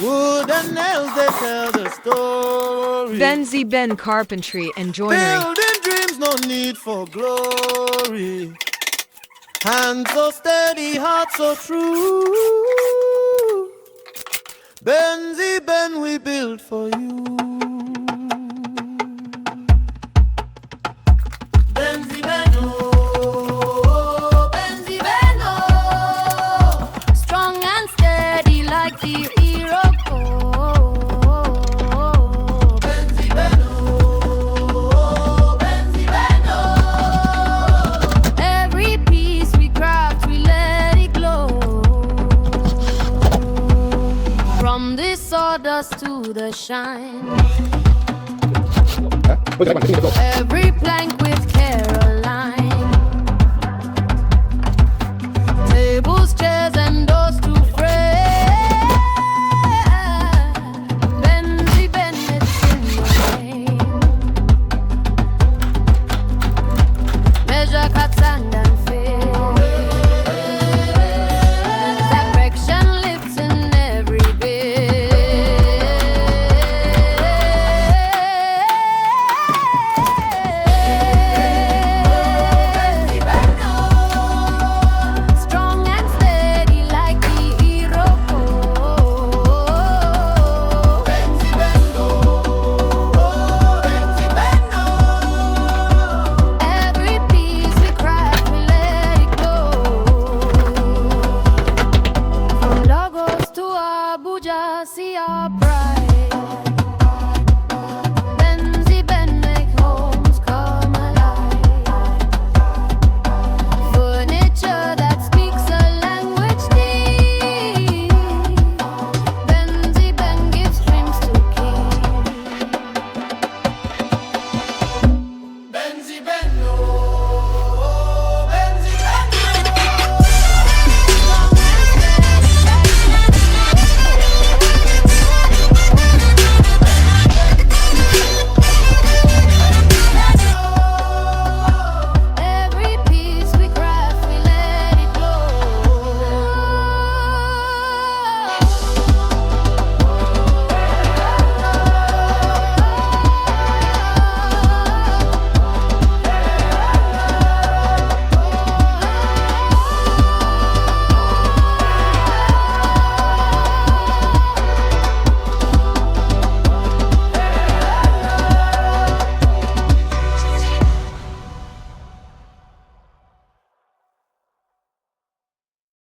Wood and nails, they tell the story. Ben Carpentry and Joinery. Building dreams, no need for glory. Hands so steady, heart so true. Benzie Ben, we build for you. Benzie Ben, oh, Benzie Ben, oh, Strong and steady like the Iroko. Benzie Ben, oh, Benzie Ben, oh. Every piece we craft, we let it glow. From the sawdust to the shine. Every plank with Caroline. Tables, chairs, and doors to frame. Benzie Bennett's in the name. Measure, cut, sand, and fill. Perfection lives in every bit. Strong and steady like the Iroko. Every piece we craft, we let it go. From Lagos to Abuja, see our pride.